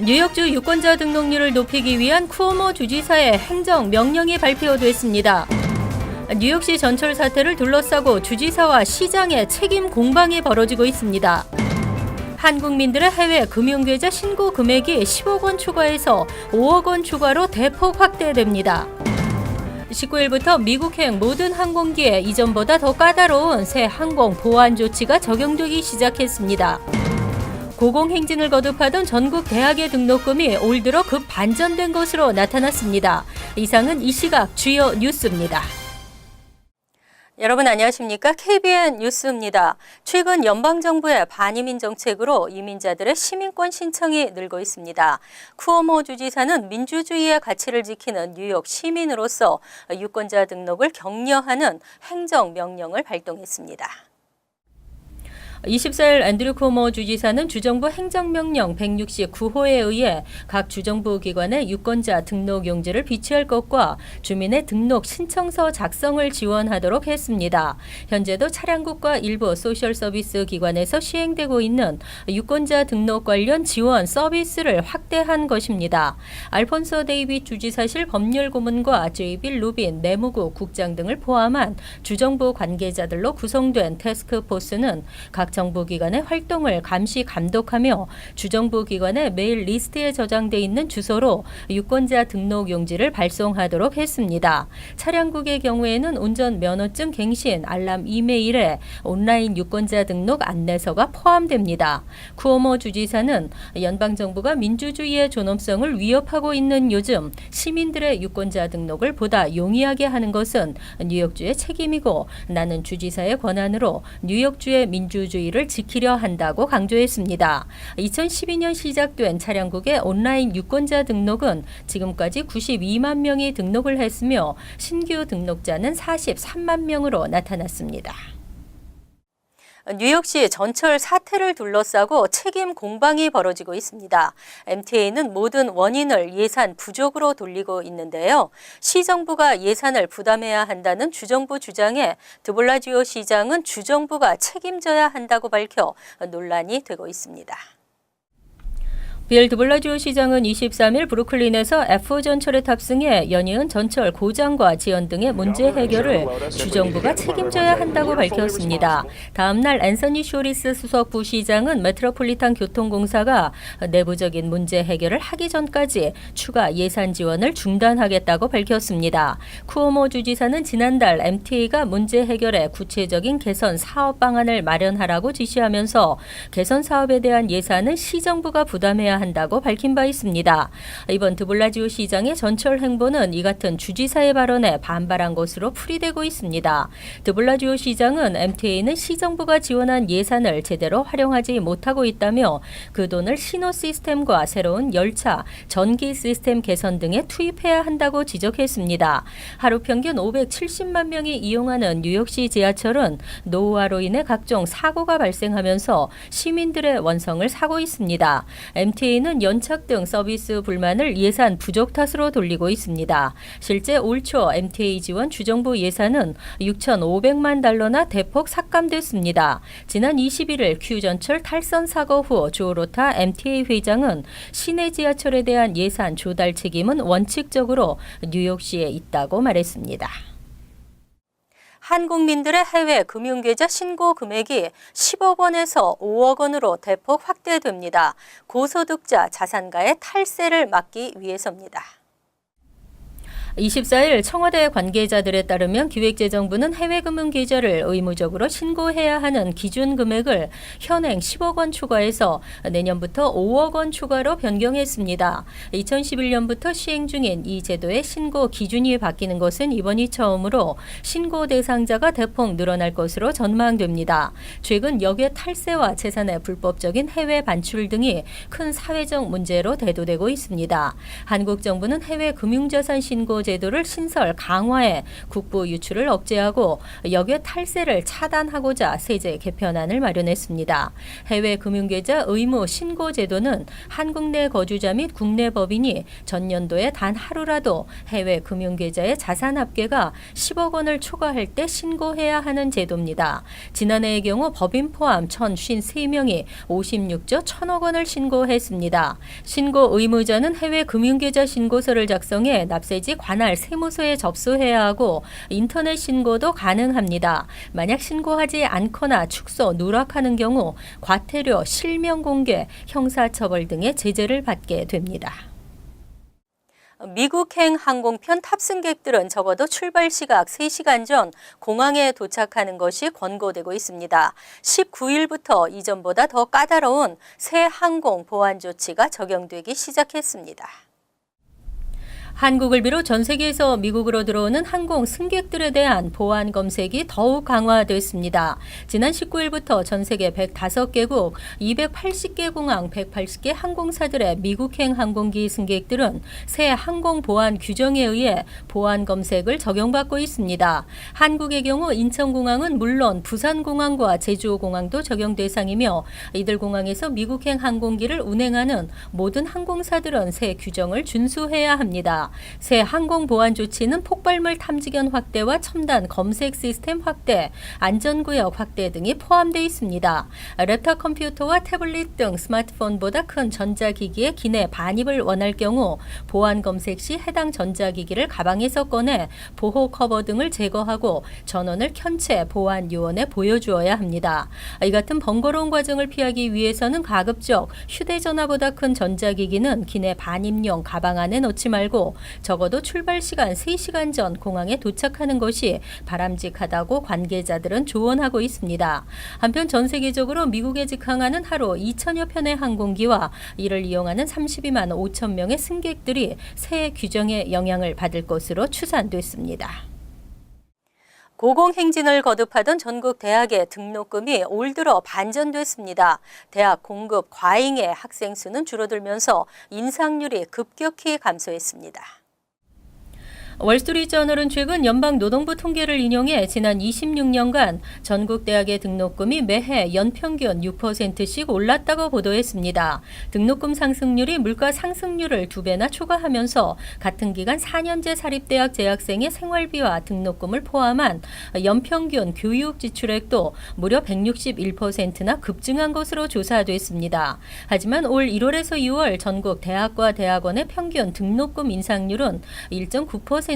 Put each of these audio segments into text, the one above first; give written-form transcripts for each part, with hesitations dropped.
뉴욕주 유권자 등록률을 높이기 위한 쿠오모 주지사의 행정 명령이 발표됐습니다. 뉴욕시 전철 사태를 둘러싸고 주지사와 시장의 책임 공방이 벌어지고 있습니다. 한국민들의 해외 금융계좌 신고 금액이 10억 원 추가해서 5억 원 추가로 대폭 확대됩니다. 19일부터 미국행 모든 항공기에 이전보다 더 까다로운 새 항공 보안 조치가 적용되기 시작했습니다. 고공행진을 거듭하던 전국 대학의 등록금이 올 들어 급 반전된 것으로 나타났습니다. 이상은 이 시각 주요 뉴스입니다. 여러분 안녕하십니까? KBN 뉴스입니다. 최근 연방정부의 반이민 정책으로 이민자들의 시민권 신청이 늘고 있습니다. 쿠오모 주지사는 민주주의의 가치를 지키는 뉴욕 시민으로서 유권자 등록을 격려하는 행정명령을 발동했습니다. 24일 앤드류 쿠오모 주지사는 주정부 행정명령 169호에 의해 각 주정부 기관의 유권자 등록 용지를 비치할 것과 주민의 등록 신청서 작성을 지원하도록 했습니다. 현재도 차량국과 일부 소셜 서비스 기관에서 시행되고 있는 유권자 등록 관련 지원 서비스를 확대한 것입니다. 알폰소 데이빗 주지사실 법률고문과 제이빌 루빈 내무부 국장 등을 포함한 주정부 관계자들로 구성된 태스크포스는 각 정부 기관의 활동을 감시 감독하며 주정부 기관의 메일 리스트에 저장돼 있는 주소로 유권자 등록 용지를 발송하도록 했습니다. 차량국의 경우에는 운전 면허증 갱신, 알람 이메일에 온라인 유권자 등록 안내서가 포함됩니다. 쿠오모 주지사는 연방정부가 민주주의의 존엄성을 위협하고 있는 요즘 시민들의 유권자 등록을 보다 용이하게 하는 것은 뉴욕주의 책임이고 나는 주지사의 권한으로 뉴욕주의 민주주의를 지키려 한다고 강조했습니다. 2012년 시작된 차량국의 온라인 유권자 등록은 지금까지 92만 명이 등록을 했으며 신규 등록자는 43만 명으로 나타났습니다. 뉴욕시 전철 사태를 둘러싸고 책임 공방이 벌어지고 있습니다. MTA는 모든 원인을 예산 부족으로 돌리고 있는데요. 시정부가 예산을 부담해야 한다는 주정부 주장에 드블라지오 시장은 주정부가 책임져야 한다고 밝혀 논란이 되고 있습니다. 빌 드블라지오 시장은 23일 브루클린에서 F 전철에 탑승해 연이은 전철 고장과 지연 등의 문제 해결을 주정부가 책임져야 한다고 밝혔습니다. 다음 날 앤서니 쇼리스 수석 부시장은 메트로폴리탄 교통공사가 내부적인 문제 해결을 하기 전까지 추가 예산 지원을 중단하겠다고 밝혔습니다. 쿠오모 주지사는 지난달 MTA가 문제 해결에 구체적인 개선 사업 방안을 마련하라고 지시하면서 개선 사업에 대한 예산은 시정부가 부담해야 한다고 밝힌 바 있습니다. 이번 드블라지오 시장의 전철 행보는 이 같은 주지사의 발언에 반발한 것으로 풀이되고 있습니다. 드블라지오 시장은 MTA는 시정부가 지원한 예산을 제대로 활용하지 못하고 있다며 그 돈을 신호 시스템과 새로운 열차, 전기 시스템 개선 등에 투입해야 한다고 지적했습니다. 하루 평균 570만 명이 이용하는 뉴욕시 지하철은 노후화로 인해 각종 사고가 발생하면서 시민들의 원성을 사고 있습니다. MTA는 연착 등 서비스 불만을 예산 부족 탓으로 돌리고 있습니다. 실제 올 초 MTA 지원 주정부 예산은 6,500만 달러나 대폭 삭감됐습니다. 지난 21일 큐 전철 탈선 사고 후 조 로타 MTA 회장은 시내 지하철에 대한 예산 조달 책임은 원칙적으로 뉴욕시에 있다고 말했습니다. 한국민들의 해외 금융계좌 신고 금액이 10억 원에서 5억 원으로 대폭 확대됩니다. 고소득자 자산가의 탈세를 막기 위해서입니다. 24일 청와대 관계자들에 따르면 기획재정부는 해외금융계좌를 의무적으로 신고해야 하는 기준 금액을 현행 10억 원 추가해서 내년부터 5억 원 추가로 변경했습니다. 2011년부터 시행 중인 이 제도의 신고 기준이 바뀌는 것은 이번이 처음으로 신고 대상자가 대폭 늘어날 것으로 전망됩니다. 최근 역외 탈세와 재산의 불법적인 해외 반출 등이 큰 사회적 문제로 대두되고 있습니다. 한국 정부는 해외 금융자산 신고 제도를 신설 강화해 국부 유출을 억제하고 역외 탈세를 차단하고자 세제 개편안을 마련했습니다. 해외 금융계좌 의무 신고 제도는 한국 내 거주자 및 국내 법인이 전년도에 단 하루라도 해외 금융계좌에 자산 합계가 10억 원을 초과할 때 신고해야 하는 제도입니다. 지난해의 경우 법인 포함 1,053명이 56조 1천억 원을 신고했습니다. 신고 의무자는 해외 금융계좌 신고서를 작성해 납세지 관할 세무서에 접수해야 하고 인터넷 신고도 가능합니다. 만약 신고하지 않거나 축소, 누락하는 경우 과태료, 실명 공개, 형사처벌 등의 제재를 받게 됩니다. 미국행 항공편 탑승객들은 적어도 출발 시각 3시간 전 공항에 도착하는 것이 권고되고 있습니다. 19일부터 이전보다 더 까다로운 새 항공 보안 조치가 적용되기 시작했습니다. 한국을 비롯 전 세계에서 미국으로 들어오는 항공 승객들에 대한 보안 검색이 더욱 강화됐습니다. 지난 19일부터 전 세계 105개국 280개 공항 180개 항공사들의 미국행 항공기 승객들은 새 항공 보안 규정에 의해 보안 검색을 적용받고 있습니다. 한국의 경우 인천공항은 물론 부산공항과 제주공항도 적용 대상이며 이들 공항에서 미국행 항공기를 운행하는 모든 항공사들은 새 규정을 준수해야 합니다. 새 항공 보안 조치는 폭발물 탐지견 확대와 첨단 검색 시스템 확대, 안전구역 확대 등이 포함되어 있습니다. 랩탑 컴퓨터와 태블릿 등 스마트폰보다 큰 전자기기에 기내 반입을 원할 경우 보안 검색 시 해당 전자기기를 가방에서 꺼내 보호 커버 등을 제거하고 전원을 켠 채 보안 요원에 보여주어야 합니다. 이 같은 번거로운 과정을 피하기 위해서는 가급적 휴대전화보다 큰 전자기기는 기내 반입용 가방 안에 넣지 말고 적어도 출발 시간 3시간 전 공항에 도착하는 것이 바람직하다고 관계자들은 조언하고 있습니다. 한편 전 세계적으로 미국에 직항하는 하루 2천여 편의 항공기와 이를 이용하는 32만 5천 명의 승객들이 새 규정의 영향을 받을 것으로 추산됐습니다. 고공행진을 거듭하던 전국 대학의 등록금이 올 들어 반전됐습니다. 대학 공급 과잉의 학생 수는 줄어들면서 인상률이 급격히 감소했습니다. 월스트리트저널은 최근 연방노동부 통계를 인용해 지난 26년간 전국 대학의 등록금이 매해 연평균 6%씩 올랐다고 보도했습니다. 등록금 상승률이 물가 상승률을 2배나 초과하면서 같은 기간 4년제 사립대학 재학생의 생활비와 등록금을 포함한 연평균 교육 지출액도 무려 161%나 급증한 것으로 조사됐습니다. 하지만 올 1월에서 6월 전국 대학과 대학원의 평균 등록금 인상률은 1.9%로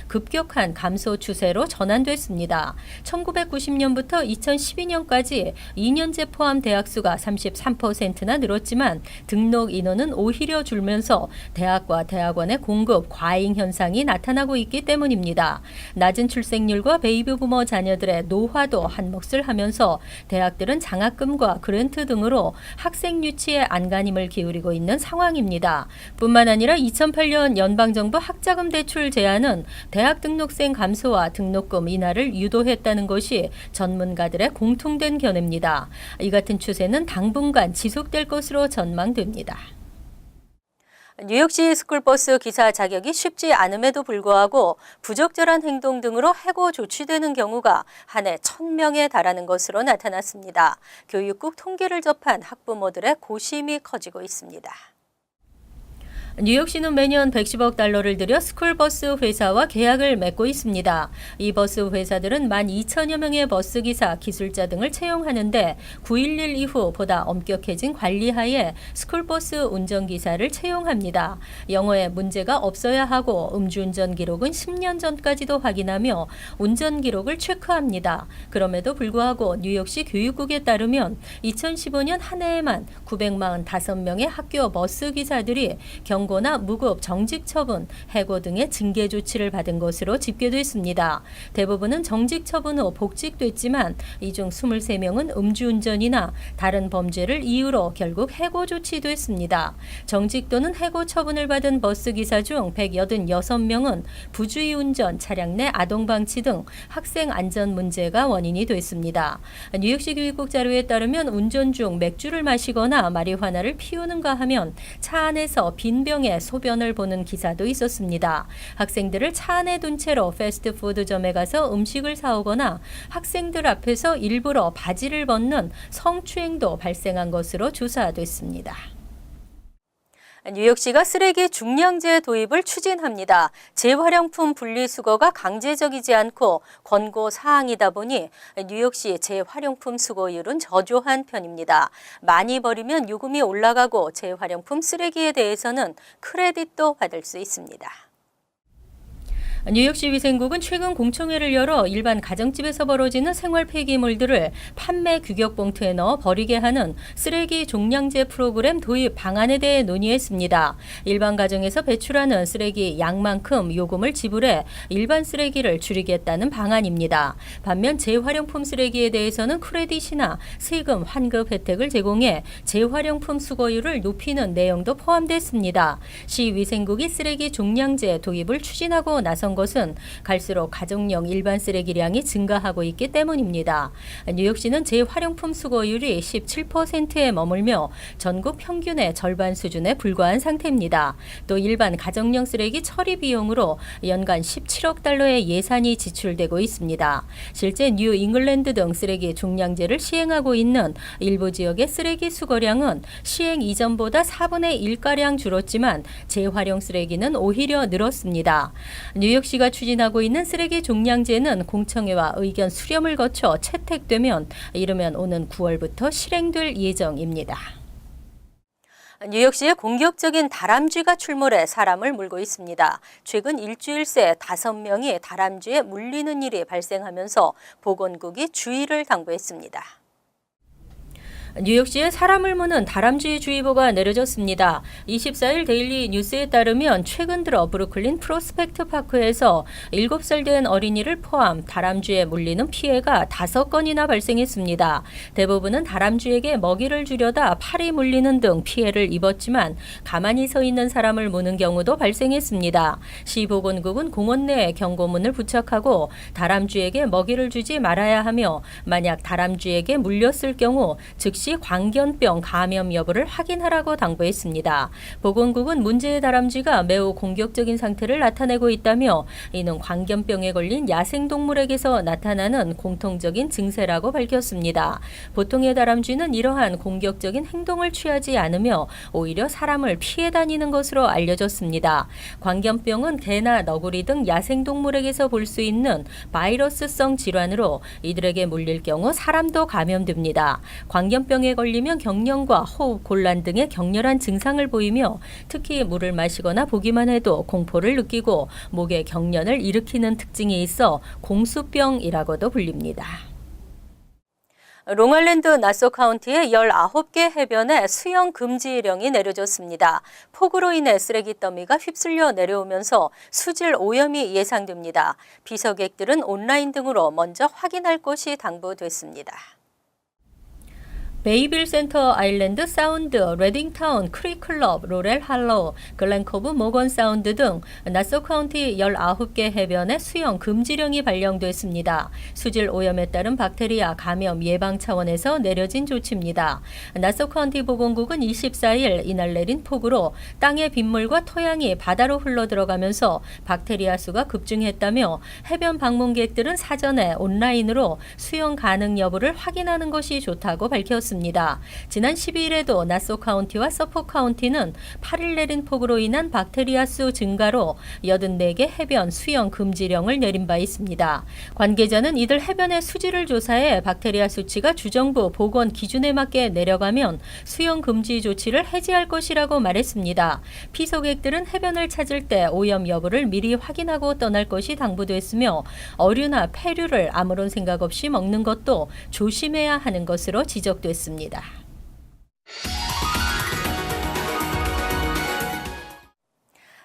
급격한 감소 추세로 전환됐습니다. 1990년부터 2012년까지 2년제 포함 대학 수가 33%나 늘었지만 등록 인원은 오히려 줄면서 대학과 대학원의 공급 과잉 현상이 나타나고 있기 때문입니다. 낮은 출생률과 베이비 부머 자녀들의 노화도 한몫을 하면서 대학들은 장학금과 그랜트 등으로 학생 유치에 안간힘을 기울이고 있는 상황입니다. 뿐만 아니라 2008년 연방정부 학자금 대출 제한은 대학 등록생 감소와 등록금 인하를 유도했다는 것이 전문가들의 공통된 견해입니다. 이 같은 추세는 당분간 지속될 것으로 전망됩니다. 뉴욕시 스쿨버스 기사 자격이 쉽지 않음에도 불구하고 부적절한 행동 등으로 해고 조치되는 경우가 한 해 1,000명에 달하는 것으로 나타났습니다. 교육국 통계를 접한 학부모들의 고심이 커지고 있습니다. 뉴욕시는 매년 110억 달러를 들여 스쿨버스 회사와 계약을 맺고 있습니다. 이 버스 회사들은 12,000여 명의 버스기사, 기술자 등을 채용하는데 9.11 이후 보다 엄격해진 관리하에 스쿨버스 운전기사를 채용합니다. 영어에 문제가 없어야 하고 음주운전 기록은 10년 전까지도 확인하며 운전 기록을 체크합니다. 그럼에도 불구하고 뉴욕시 교육국에 따르면 2015년 한 해에만 945명의 학교 버스기사들이 경고나 무급 정직 처분, 해고 등의 징계 조치를 받은 것으로 집계됐습니다. 대부분은 정직 처분 후 복직됐지만 이 중 23명은 음주운전이나 다른 범죄를 이유로 결국 해고 조치됐습니다. 정직 또는 해고 처분을 받은 버스기사 중 186명은 부주의 운전, 차량 내 아동방치 등 학생 안전 문제가 원인이 됐습니다. 뉴욕시 교육국 자료에 따르면 운전 중 맥주를 마시거나 마리화나를 피우는가 하면 차 안에서 빈병 대통령의 소변을 보는 기사도 있었습니다. 학생들을 차 안에 둔 채로 패스트푸드점에 가서 음식을 사오거나 학생들 앞에서 일부러 바지를 벗는 성추행도 발생한 것으로 조사됐습니다. 뉴욕시가 쓰레기 중량제 도입을 추진합니다. 재활용품 분리수거가 강제적이지 않고 권고 사항이다 보니 뉴욕시 재활용품 수거율은 저조한 편입니다. 많이 버리면 요금이 올라가고 재활용품 쓰레기에 대해서는 크레딧도 받을 수 있습니다. 뉴욕시 위생국은 최근 공청회를 열어 일반 가정집에서 벌어지는 생활 폐기물들을 판매 규격 봉투에 넣어 버리게 하는 쓰레기 종량제 프로그램 도입 방안에 대해 논의했습니다. 일반 가정에서 배출하는 쓰레기 양만큼 요금을 지불해 일반 쓰레기를 줄이겠다는 방안입니다. 반면 재활용품 쓰레기에 대해서는 크레딧이나 세금 환급 혜택을 제공해 재활용품 수거율을 높이는 내용도 포함됐습니다. 시 위생국이 쓰레기 종량제 도입을 추진하고 나선 것은 갈수록 가정용 일반 쓰레기량이 증가하고 있기 때문입니다. 뉴욕시는 재활용품 수거율이 17%에 머물며 전국 평균의 절반 수준에 불과한 상태입니다. 또 일반 가정용 쓰레기 처리 비용으로 연간 17억 달러의 예산이 지출되고 있습니다. 실제 뉴 잉글랜드 등 쓰레기 종량제를 시행하고 있는 일부 지역의 쓰레기 수거량은 시행 이전보다 4분의 1가량 줄었지만 재활용 쓰레기는 오히려 늘었습니다. 뉴욕시가 추진하고 있는 쓰레기 종량제는 공청회와 의견 수렴을 거쳐 채택되면 이르면 오는 9월부터 실행될 예정입니다. 뉴욕시에 공격적인 다람쥐가 출몰해 사람을 물고 있습니다. 최근 일주일 새 5명이 다람쥐에 물리는 일이 발생하면서 보건국이 주의를 당부했습니다. 뉴욕시에 사람을 무는 다람쥐 주의보가 내려졌습니다. 24일 데일리 뉴스에 따르면 최근 들어 브루클린 프로스펙트 파크에서 7살 된 어린이를 포함 다람쥐에 물리는 피해가 5건이나 발생했습니다. 대부분은 다람쥐에게 먹이를 주려다 팔이 물리는 등 피해를 입었지만 가만히 서 있는 사람을 무는 경우도 발생했습니다. 시 보건국은 공원 내에 경고문을 부착하고 다람쥐에게 먹이를 주지 말아야 하며 만약 다람쥐에게 물렸을 경우 즉시 광견병 감염 여부를 확인하라고 당부했습니다. 보건국은 문제의 다람쥐가 매우 공격적인 상태를 나타내고 있다며 이는 광견병에 걸린 야생동물에게서 나타나는 공통적인 증세라고 밝혔습니다. 보통의 다람쥐는 이러한 공격적인 행동을 취하지 않으며 오히려 사람을 피해 다니는 것으로 알려졌습니다. 광견병은 개나 너구리 등 야생동물에게서 볼 수 있는 바이러스성 질환으로 이들에게 물릴 경우 사람도 감염됩니다. 광견병에 걸리면 경련과 호흡 곤란 등의 격렬한 증상을 보이며 특히 물을 마시거나 보기만 해도 공포를 느끼고 목에 경련을 일으키는 특징이 있어 공수병이라고도 불립니다. 롱아일랜드 나소 카운티의 19개 해변에 수영 금지령이 내려졌습니다. 폭우로 인해 쓰레기 더미가 휩쓸려 내려오면서 수질 오염이 예상됩니다. 비서객들은 온라인 등으로 먼저 확인할 것이 당부됐습니다. 베이빌 센터 아일랜드 사운드, 레딩타운, 크리클럽, 로렐 할로우, 글렌코브 모건 사운드 등 나소 카운티 19개 해변에 수영 금지령이 발령됐습니다. 수질 오염에 따른 박테리아 감염 예방 차원에서 내려진 조치입니다. 나소 카운티 보건국은 24일 이날 내린 폭우로 땅의 빗물과 토양이 바다로 흘러들어가면서 박테리아 수가 급증했다며 해변 방문객들은 사전에 온라인으로 수영 가능 여부를 확인하는 것이 좋다고 밝혔습니다. 지난 12일에도 나소 카운티와 서포 카운티는 8일 내린 폭우로 인한 박테리아 수 증가로 84개 해변 수영 금지령을 내린 바 있습니다. 관계자는 이들 해변의 수질을 조사해 박테리아 수치가 주정부 보건 기준에 맞게 내려가면 수영 금지 조치를 해제할 것이라고 말했습니다. 피서객들은 해변을 찾을 때 오염 여부를 미리 확인하고 떠날 것이 당부됐으며 어류나 폐류를 아무런 생각 없이 먹는 것도 조심해야 하는 것으로 지적됐습니다.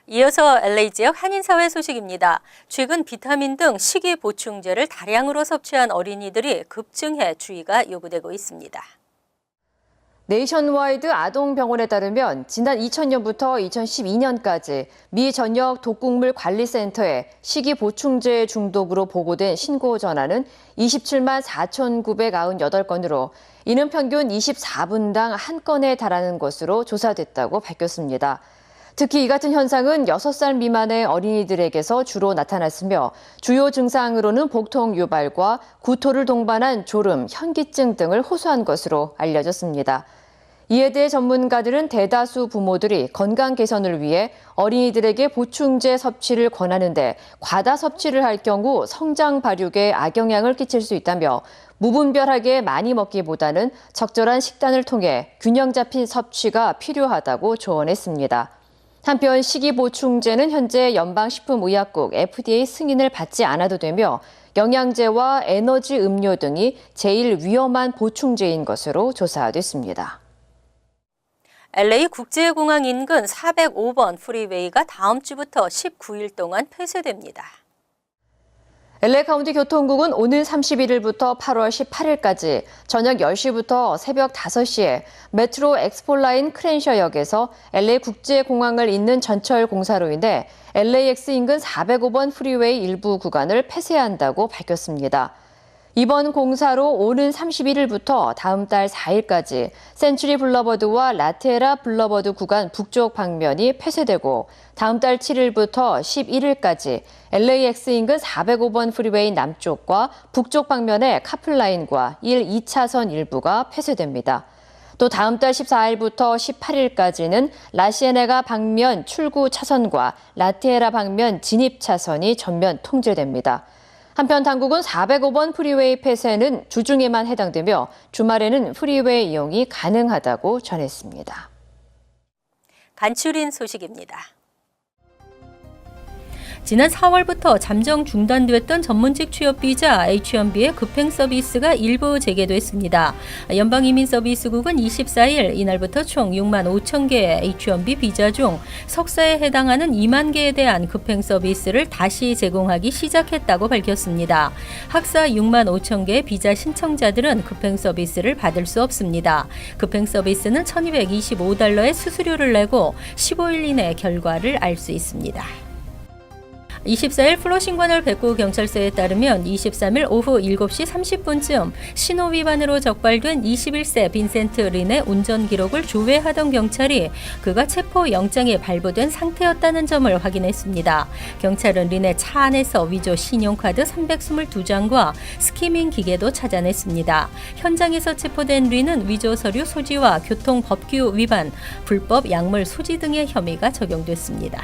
이어서 LA 지역 한인사회 소식입니다. 최근 비타민 등 식이 보충제를 다량으로 섭취한 어린이들이 급증해 주의가 요구되고 있습니다. 네이션와이드 아동병원에 따르면 지난 2000년부터 2012년까지 미 전역 독극물 관리센터에 식이 보충제 중독으로 보고된 신고 전화는 27만 4,998건으로 이는 평균 24분당 1건에 달하는 것으로 조사됐다고 밝혔습니다. 특히 이 같은 현상은 6살 미만의 어린이들에게서 주로 나타났으며 주요 증상으로는 복통 유발과 구토를 동반한 졸음, 현기증 등을 호소한 것으로 알려졌습니다. 이에 대해 전문가들은 대다수 부모들이 건강 개선을 위해 어린이들에게 보충제 섭취를 권하는데 과다 섭취를 할 경우 성장 발육에 악영향을 끼칠 수 있다며 무분별하게 많이 먹기보다는 적절한 식단을 통해 균형 잡힌 섭취가 필요하다고 조언했습니다. 한편 식이보충제는 현재 연방식품의약국 FDA 승인을 받지 않아도 되며 영양제와 에너지 음료 등이 제일 위험한 보충제인 것으로 조사됐습니다. LA 국제공항 인근 405번 프리웨이가 다음 주부터 19일 동안 폐쇄됩니다. LA 카운티 교통국은 오는 31일부터 8월 18일까지 저녁 10시부터 새벽 5시에 메트로 엑스폴라인 크렌셔역에서 LA 국제공항을 잇는 전철 공사로 인해 LAX 인근 405번 프리웨이 일부 구간을 폐쇄한다고 밝혔습니다. 이번 공사로 오는 31일부터 다음 달 4일까지 센츄리 블러버드와 라테라 블러버드 구간 북쪽 방면이 폐쇄되고 다음 달 7일부터 11일까지 LAX 인근 405번 프리웨이 남쪽과 북쪽 방면의 카플라인과 1, 2차선 일부가 폐쇄됩니다. 또 다음 달 14일부터 18일까지는 라시에네가 방면 출구 차선과 라테라 방면 진입 차선이 전면 통제됩니다. 한편 당국은 405번 프리웨이 폐쇄는 주중에만 해당되며 주말에는 프리웨이 이용이 가능하다고 전했습니다. 간추린 소식입니다. 지난 4월부터 잠정 중단됐던 전문직 취업 비자 H-1B의 급행 서비스가 일부 재개됐습니다. 연방이민서비스국은 24일 이날부터 총 6만 5천 개의 H-1B 비자 중 석사에 해당하는 2만 개에 대한 급행 서비스를 다시 제공하기 시작했다고 밝혔습니다. 학사 6만 5천 개의 비자 신청자들은 급행 서비스를 받을 수 없습니다. 급행 서비스는 $1,225의 수수료를 내고 15일 이내 결과를 알 수 있습니다. 24일 플러싱관을 백구 경찰서에 따르면 23일 오후 7시 30분쯤 신호 위반으로 적발된 21세 빈센트 린의 운전 기록을 조회하던 경찰이 그가 체포 영장이 발부된 상태였다는 점을 확인했습니다. 경찰은 린의 차 안에서 위조 신용카드 322장과 스키밍 기계도 찾아냈습니다. 현장에서 체포된 린은 위조 서류 소지와 교통법규 위반, 불법 약물 소지 등의 혐의가 적용됐습니다.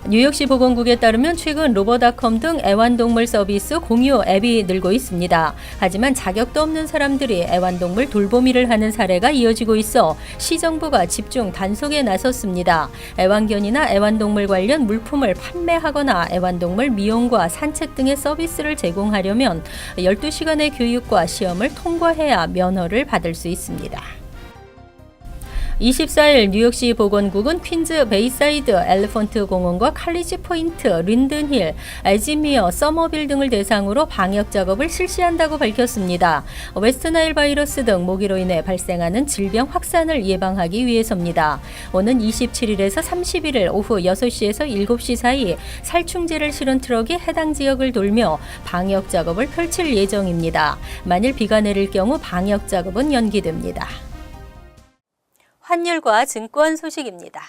뉴욕시 보건국에 따르면 최근 로버닷컴 등 애완동물 서비스 공유 앱이 늘고 있습니다. 하지만 자격도 없는 사람들이 애완동물 돌보미를 하는 사례가 이어지고 있어 시정부가 집중 단속에 나섰습니다. 애완견이나 애완동물 관련 물품을 판매하거나 애완동물 미용과 산책 등의 서비스를 제공하려면 12시간의 교육과 시험을 통과해야 면허를 받을 수 있습니다. 24일 뉴욕시 보건국은 퀸즈 베이사이드 엘리펀트 공원과 칼리지 포인트, 린든힐, 에지미어, 서머빌 등을 대상으로 방역 작업을 실시한다고 밝혔습니다. 웨스트나일 바이러스 등 모기로 인해 발생하는 질병 확산을 예방하기 위해서입니다. 오는 27일에서 31일 오후 6시에서 7시 사이 살충제를 실은 트럭이 해당 지역을 돌며 방역 작업을 펼칠 예정입니다. 만일 비가 내릴 경우 방역 작업은 연기됩니다. 환율과 증권 소식입니다.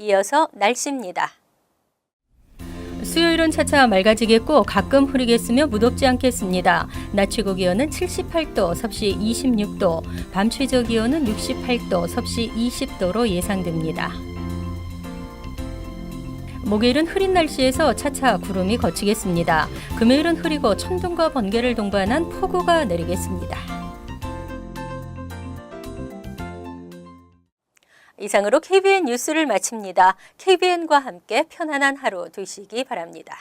이어서 날씨입니다. 수요일은 차차 맑아지겠고 가끔 흐리겠으며 무덥지 않겠습니다. 낮 최고 기온은 78도, 섭씨 26도, 밤 최저 기온은 68도, 섭씨 20도로 예상됩니다. 목요일은 흐린 날씨에서 차차 구름이 걷히겠습니다. 금요일은 흐리고 천둥과 번개를 동반한 폭우가 내리겠습니다. 이상으로 KBN 뉴스를 마칩니다. KBN과 함께 편안한 하루 되시기 바랍니다.